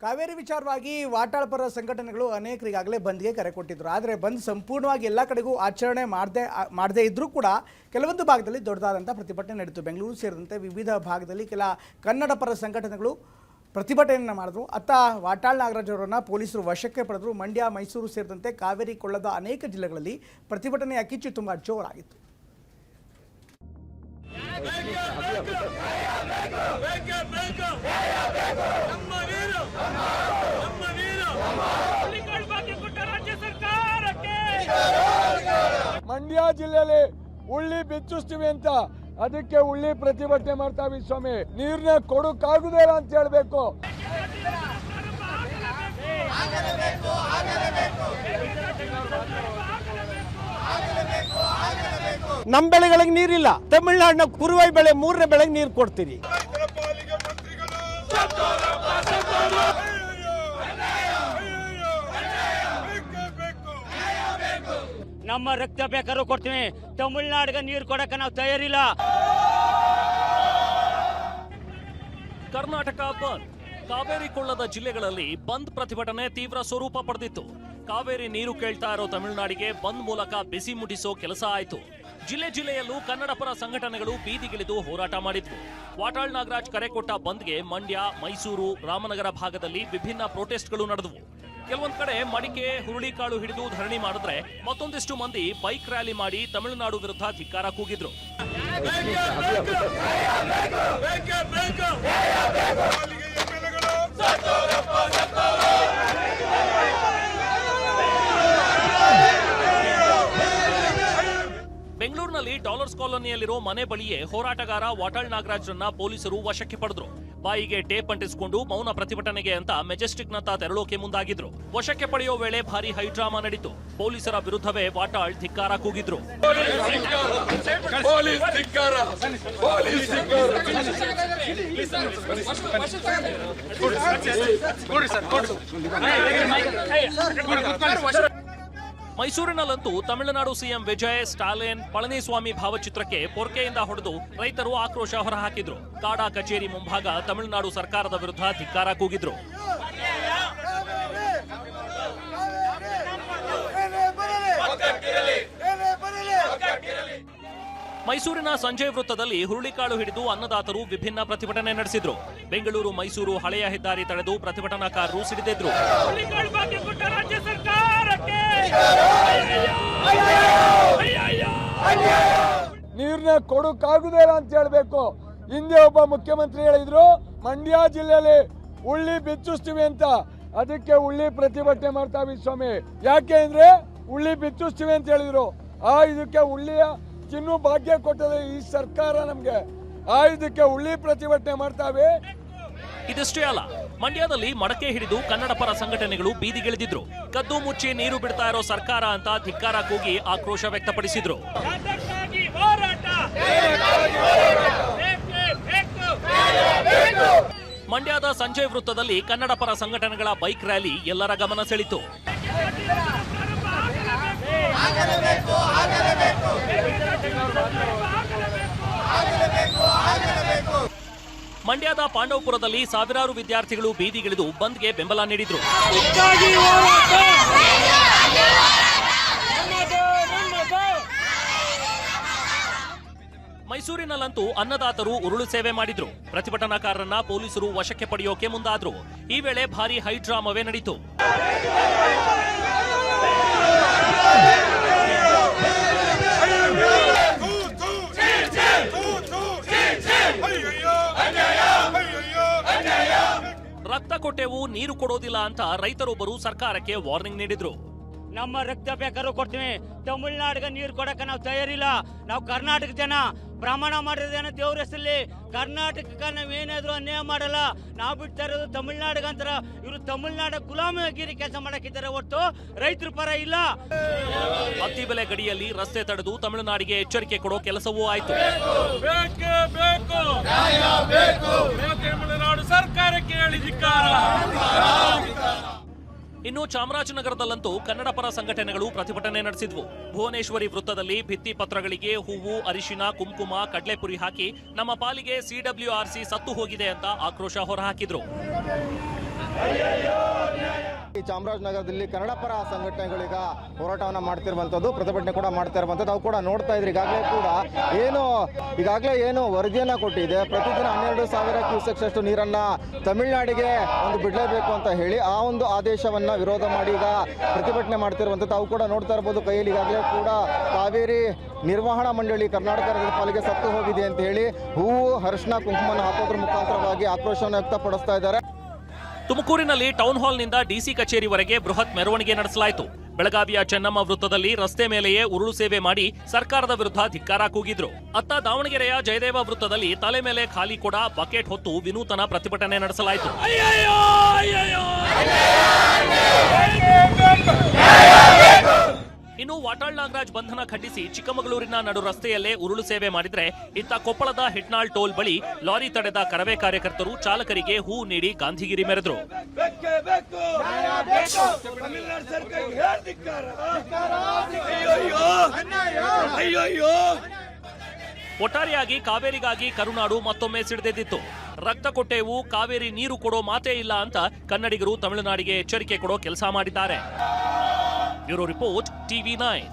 ಕಾವೇರಿ ವಿಚಾರವಾಗಿ ವಾಟಾಳ್ ಪರ ಸಂಘಟನೆಗಳು ಅನೇಕರಿಗಾಗಲೇ ಬಂದ್ಗೆ ಕರೆ ಕೊಟ್ಟಿದ್ರು. ಆದರೆ ಬಂದ್ ಸಂಪೂರ್ಣವಾಗಿ ಎಲ್ಲ ಕಡೆಗೂ ಆಚರಣೆ ಮಾಡದೇ ಇದ್ರೂ ಕೂಡ ಕೆಲವೊಂದು ಭಾಗದಲ್ಲಿ ದೊಡ್ಡದಾದಂಥ ಪ್ರತಿಭಟನೆ ನಡೆಯಿತು. ಬೆಂಗಳೂರು ಸೇರಿದಂತೆ ವಿವಿಧ ಭಾಗದಲ್ಲಿ ಕೆಲ ಕನ್ನಡ ಪರ ಸಂಘಟನೆಗಳು ಪ್ರತಿಭಟನೆಯನ್ನು ಮಾಡಿದ್ರು. ಅತ್ತ ವಾಟಾಳ್ ನಾಗರಾಜ್ ಅವರನ್ನು ಪೊಲೀಸರು ವಶಕ್ಕೆ ಪಡೆದರು. ಮಂಡ್ಯ, ಮೈಸೂರು ಸೇರಿದಂತೆ ಕಾವೇರಿ ಕೊಳ್ಳದ ಅನೇಕ ಜಿಲ್ಲೆಗಳಲ್ಲಿ ಪ್ರತಿಭಟನೆಯ ಕಿಚ್ಚು ತುಂಬ ಜೋರಾಗಿತ್ತು. ಮಂಡ್ಯ ಜಿಲ್ಲೆಯಲ್ಲಿ ಉಳ್ಳಿ ಬಿಚ್ಚಿಸ್ತೀವಿ ಅಂತ ಅದಕ್ಕೆ ಉಳ್ಳಿ ಪ್ರತಿಭಟನೆ ಮಾಡ್ತಾವಿ ಸ್ವಾಮಿ. ನೀರ್ನ ಕೊಡಕ್ಕಾಗುದಿಲ್ಲ ಅಂತ ಹೇಳ್ಬೇಕು. ನಮ್ಮ ಬೆಳೆಗಳಿಗೆ ನೀರಿಲ್ಲ. ತಮಿಳುನಾಡಿನ ಕುರುವೈ ಬೆಳೆ 3ನೇ ಬೆಳೆಗೆ ನೀರು ಕೊಡ್ತೀರಿ. ನಮ್ಮ ರಕ್ತ ಬೇಕಾದ್ರೂ ಕೊಡ್ತೀವಿ. ತಮಿಳುನಾಡಿಗೆ ನೀರು ಕೊಡಕ್ಕೆ ನಾವು ತಯಾರಿಲ್ಲ. ಕರ್ನಾಟಕ ಬಂದ್. ಕಾವೇರಿ ಕೊಳ್ಳದ ಜಿಲ್ಲೆಗಳಲ್ಲಿ ಬಂದ್ ಪ್ರತಿಭಟನೆ ತೀವ್ರ ಸ್ವರೂಪ ಪಡೆದಿತ್ತು. ಕಾವೇರಿ ನೀರು ಕೇಳ್ತಾ ಇರೋ ತಮಿಳುನಾಡಿಗೆ ಬಂದ್ ಮೂಲಕ ಬಿಸಿ ಮುಟ್ಟಿಸೋ ಕೆಲಸ ಆಯಿತು. ಜಿಲ್ಲೆಯಲ್ಲೂ ಕನ್ನಡ ಪರ ಸಂಘಟನೆಗಳು ಬೀದಿಗಿಳಿದು ಹೋರಾಟ ಮಾಡಿದ್ವು. ವಾಟಾಳ್ ನಾಗರಾಜ್ ಕರೆ ಕೊಟ್ಟ ಬಂದ್ಗೆ ಮಂಡ್ಯ, ಮೈಸೂರು, ರಾಮನಗರ ಭಾಗದಲ್ಲಿ ವಿಭಿನ್ನ ಪ್ರೊಟೆಸ್ಟ್ಗಳು ನಡೆದವು. ಕೆಲವೊಂದ್ ಕಡೆ ಮಡಿಕೆ, ಹುರುಳಿಕಾಳು ಹಿಡಿದು ಧರಣಿ ಮಾಡಿದ್ರೆ ಮತ್ತೊಂದಿಷ್ಟು ಮಂದಿ ಬೈಕ್ ರ್ಯಾಲಿ ಮಾಡಿ ತಮಿಳುನಾಡು ವಿರುದ್ಧ ಧಿಕ್ಕಾರ ಕೂಗಿದ್ರು. ಬೆಂಗಳೂರಿನಲ್ಲಿ ಡಾಲರ್ಸ್ ಕಾಲೋನಿಯಲ್ಲಿರೋ ಮನೆ ಬಳಿಯೇ ಹೋರಾಟಗಾರ ವಾಟಾಳ್ ನಾಗರಾಜ್ರನ್ನ ಪೊಲೀಸರು ವಶಕ್ಕೆ ಪಡೆದ್ರು. ಬಾಯಿಗೆ ಟೇಪ್ ಅಂಟಿಸಿಕೊಂಡು ಮೌನ ಪ್ರತಿಭಟನೆಗೆ ಅಂತ ಮೆಜೆಸ್ಟಿಕ್ನತ್ತ ತೆರಳೋಕೆ ಮುಂದಾಗಿದ್ರು. ವಶಕ್ಕೆ ಪಡೆಯೋ ವೇಳೆ ಭಾರಿ ಹೈಡ್ರಾಮಾ ನಡೀತು. ಪೊಲೀಸರ ವಿರುದ್ಧವೇ ವಾಟಾಳ್ ಧಿಕ್ಕಾರ ಕೂಗಿದ್ರು. ಮೈಸೂರಿನಲ್ಲಂತೂ ತಮಿಳುನಾಡು ಸಿಎಂ ವಿಜಯ್, ಸ್ಟಾಲಿನ್, ಪಳನಿಸ್ವಾಮಿ ಭಾವಚಿತ್ರಕ್ಕೆ ಪೊರ್ಕೆಯಿಂದ ಹೊಡೆದು ರೈತರು ಆಕ್ರೋಶ ಹೊರಹಾಕಿದ್ರು. ಕಾಡಾ ಕಚೇರಿ ಮುಂಭಾಗ ತಮಿಳುನಾಡು ಸರ್ಕಾರದ ವಿರುದ್ಧ ಧಿಕ್ಕಾರ ಕೂಗಿದ್ರು. ಮೈಸೂರಿನ ಸಂಜಯ್ ವೃತ್ತದಲ್ಲಿ ಹುರುಳಿಕಾಳು ಹಿಡಿದು ಅನ್ನದಾತರು ವಿಭಿನ್ನ ಪ್ರತಿಭಟನೆ ನಡೆಸಿದ್ರು. ಬೆಂಗಳೂರು, ಮೈಸೂರು ಹಳೆಯ ಹೆದ್ದಾರಿ ತಡೆದು ಪ್ರತಿಭಟನಾಕಾರರು ಸಿಡಿದೆದ್ರು. ನೀರ್ನ ಕೊಡಕ್ಕಾಗುದಿಲ್ಲ ಅಂತ ಹೇಳ್ಬೇಕು. ಹಿಂದೆ ಒಬ್ಬ ಮುಖ್ಯಮಂತ್ರಿ ಹೇಳಿದ್ರು, ಮಂಡ್ಯ ಜಿಲ್ಲೆಯಲ್ಲಿ ಉಳ್ಳಿ ಬಿಚ್ಚಿಸ್ತೀವಿ ಅಂತ ಅದಕ್ಕೆ ಉಳ್ಳಿ ಪ್ರತಿಭಟನೆ ಮಾಡ್ತಾವಿ ಸ್ವಾಮಿ. ಯಾಕೆ ಅಂದ್ರೆ ಉಳ್ಳಿ ಬಿಚ್ಚಿಸ್ತೀವಿ ಅಂತ ಹೇಳಿದ್ರು. ಇದಕ್ಕೆ ಉಳ್ಳಿಯ ಚಿನ್ನು ಭಾಗ್ಯ ಕೊಟ್ಟದೆ ಈ ಸರ್ಕಾರ ನಮ್ಗೆ. ಇದಕ್ಕೆ ಉಳ್ಳಿ ಪ್ರತಿಭಟನೆ ಮಾಡ್ತಾವೆ. ಇದಿಷ್ಟೇ ಅಲ್ಲ, ಮಂಡ್ಯದಲ್ಲಿ ಮಡಕೆ ಹಿಡಿದು ಕನ್ನಡ ಪರ ಸಂಘಟನೆಗಳು ಬೀದಿಗಿಳಿದಿದ್ರು. ಕದ್ದು ಮುಚ್ಚಿ ನೀರು ಬಿಡ್ತಾ ಇರೋ ಸರ್ಕಾರ ಅಂತ ಧಿಕ್ಕಾರ ಕೂಗಿ ಆಕ್ರೋಶ ವ್ಯಕ್ತಪಡಿಸಿದ್ರು. ಮಂಡ್ಯದ ಸಂಜಯ್ ವೃತ್ತದಲ್ಲಿ ಕನ್ನಡ ಪರ ಸಂಘಟನೆಗಳ ಬೈಕ್ ರ್ಯಾಲಿ ಎಲ್ಲರ ಗಮನ ಸೆಳೆಯಿತು. ಮಂಡ್ಯದ ಪಾಂಡವಪುರದಲ್ಲಿ ಸಾವಿರಾರು ವಿದ್ಯಾರ್ಥಿಗಳು ಬೀದಿಗಿಳಿದು ಬಂದ್ಗೆ ಬೆಂಬಲ ನೀಡಿದ್ರು. ಮೈಸೂರಿನಲ್ಲಂತೂ ಅನ್ನದಾತರು ಉರುಳು ಸೇವೆ ಮಾಡಿದ್ರು. ಪ್ರತಿಭಟನಾಕಾರರನ್ನ ಪೊಲೀಸರು ವಶಕ್ಕೆ ಪಡೆಯೋಕೆ ಮುಂದಾದ್ರು. ಈ ವೇಳೆ ಭಾರಿ ಹೈಡ್ರಾಮವೇ ನಡೀತು. ರಕ್ತ ಕೊಟ್ಟೆವು, ನೀರು ಕೊಡೋದಿಲ್ಲ ಅಂತ ರೈತರೊಬ್ಬರು ಸರ್ಕಾರಕ್ಕೆ ವಾರ್ನಿಂಗ್ ನೀಡಿದ್ರು. ನಮ್ಮ ರಕ್ತ ಬೇಕಾದ್ರೂ ಕೊಡ್ತೀವಿ. ತಮಿಳುನಾಡಿಗೆ ನೀರು ಕೊಡಕ್ಕೆ ನಾವು ತಯಾರಿಲ್ಲ. ನಾವು ಕರ್ನಾಟಕ ಜನ ಪ್ರಮಾಣ ಮಾಡಿರೋದೇನೋ ದೇವ್ರ ಹೆಸರಲ್ಲಿ. ಕರ್ನಾಟಕಕ್ಕೆ ನಾವೇನಾದ್ರೂ ಅನ್ಯಾಯ ಮಾಡಲ್ಲ. ನಾವು ಬಿಡ್ತಾ ಇರೋದು ತಮಿಳುನಾಡಿಗಂತರ. ಇವರು ತಮಿಳುನಾಡು ಗುಲಾಮಗಿರಿ ಕೆಲಸ ಮಾಡಕ್ಕಿದ್ದಾರೆ ಹೊರತು ರೈತರ ಪರ ಇಲ್ಲ. ಹತ್ತಿ ಬೆಲೆ ಗಡಿಯಲ್ಲಿ ರಸ್ತೆ ತಡೆದು ತಮಿಳುನಾಡಿಗೆ ಎಚ್ಚರಿಕೆ ಕೊಡೋ ಕೆಲಸವೂ ಆಯ್ತು. ತಮಿಳುನಾಡು ಸರ್ಕಾರಕ್ಕೆ ಇನ್ನು ಚಾಮರಾಜನಗರದಲ್ಲಂತೂ ಕನ್ನಡ ಪರ ಸಂಘಟನೆಗಳು ಪ್ರತಿಭಟನೆ ನಡೆಸಿದ್ವು. ಭುವನೇಶ್ವರಿ ವೃತ್ತದಲ್ಲಿ ಭಿತ್ತಿ ಪತ್ರಗಳಿಗೆ ಹೂವು, ಅರಿಶಿನ, ಕುಂಕುಮ, ಕಡ್ಲೆಪುರಿ ಹಾಕಿ ನಮ್ಮ ಪಾಲಿಗೆ CWRC ಸತ್ತು ಹೋಗಿದೆ ಅಂತ ಆಕ್ರೋಶ ಹೊರಹಾಕಿದ್ರು. ಈ ಚಾಮರಾಜನಗರದಲ್ಲಿ ಕನ್ನಡ ಪರ ಸಂಘಟನೆಗಳೀಗ ಹೋರಾಟವನ್ನು ಮಾಡ್ತಿರುವಂಥದ್ದು, ಪ್ರತಿಭಟನೆ ಕೂಡ ಮಾಡ್ತಾ ಇರುವಂಥದ್ದು. ನಾವು ಕೂಡ ನೋಡ್ತಾ ಇದ್ರಿ ಈಗಾಗಲೇ ಏನು ವರದಿಯನ್ನ ಕೊಟ್ಟಿದೆ, ಪ್ರತಿದಿನ 12,000 ಕ್ಯೂಸೆಕ್ಸ್ ಅಷ್ಟು ನೀರನ್ನ ತಮಿಳುನಾಡಿಗೆ ಬಿಡಲೇಬೇಕು ಅಂತ ಹೇಳಿ ಆ ಒಂದು ಆದೇಶವನ್ನ ವಿರೋಧ ಮಾಡಿ ಈಗ ಪ್ರತಿಭಟನೆ ಮಾಡ್ತಿರುವಂಥದ್ದು. ತಾವು ಕೂಡ ನೋಡ್ತಾ ಇರ್ಬೋದು, ಕೈಯಲ್ಲಿ ಈಗಾಗಲೇ ಕೂಡ ಕಾವೇರಿ ನಿರ್ವಹಣಾ ಮಂಡಳಿ ಕರ್ನಾಟಕ ರಾಜ್ಯದ ಪಾಲಿಗೆ ಸತ್ತು ಹೋಗಿದೆ ಅಂತ ಹೇಳಿ ಹೂವು, ಅರಿಶಿನ, ಕುಂಕುಮನ ಹಾಕೋದ್ರ ಮುಖಾಂತರವಾಗಿ ಆಕ್ರೋಶವನ್ನು ವ್ಯಕ್ತಪಡಿಸ್ತಾ ಇದ್ದಾರೆ. ತುಮಕೂರಿನಲ್ಲಿ ಟೌನ್ ಹಾಲ್ನಿಂದ ಡಿಸಿ ಕಚೇರಿವರೆಗೆ ಬೃಹತ್ ಮೆರವಣಿಗೆ ನಡೆಸಲಾಯಿತು. ಬೆಳಗಾವಿಯ ಚೆನ್ನಮ್ಮ ವೃತ್ತದಲ್ಲಿ ರಸ್ತೆ ಮೇಲೆಯೇ ಉರುಳು ಸೇವೆ ಮಾಡಿ ಸರ್ಕಾರದ ವಿರುದ್ಧ ಧಿಕ್ಕಾರ ಕೂಗಿದ್ರು. ಅತ್ತ ದಾವಣಗೆರೆಯ ಜಯದೇವ ವೃತ್ತದಲ್ಲಿ ತಲೆ ಮೇಲೆ ಖಾಲಿ ಕೊಡ, ಬಕೆಟ್ ಹೊತ್ತು ವಿನೂತನ ಪ್ರತಿಭಟನೆ ನಡೆಸಲಾಯಿತು. ಇನ್ನು ವಾಟಾಳ್ ನಾಗರಾಜ್ ಬಂಧನ ಖಂಡಿಸಿ ಚಿಕ್ಕಮಗಳೂರಿನ ನಡು ರಸ್ತೆಯಲ್ಲೇ ಉರುಳು ಸೇವೆ ಮಾಡಿದ್ರೆ, ಇತ್ತ ಕೊಪ್ಪಳದ ಹಿಟ್ನಾಳ್ ಟೋಲ್ ಬಳಿ ಲಾರಿ ತಡೆದ ಕರವೇ ಕಾರ್ಯಕರ್ತರು ಚಾಲಕರಿಗೆ ಹೂ ನೀಡಿ ಗಾಂಧಿಗಿರಿ ಮೆರೆದರು. ಒಟ್ಟಾರೆಯಾಗಿ ಕಾವೇರಿಗಾಗಿ ಕರುನಾಡು ಮತ್ತೊಮ್ಮೆ ಸಿಡಿದೆದ್ದಿತ್ತು. ರಕ್ತ ಕೊಟ್ಟೆವು, ಕಾವೇರಿ ನೀರು ಕೊಡೋ ಮಾತೇ ಇಲ್ಲ ಅಂತ ಕನ್ನಡಿಗರು ತಮಿಳುನಾಡಿಗೆ ಎಚ್ಚರಿಕೆ ಕೊಡೋ ಕೆಲಸ ಮಾಡಿದ್ದಾರೆ. Bureau report, TV9.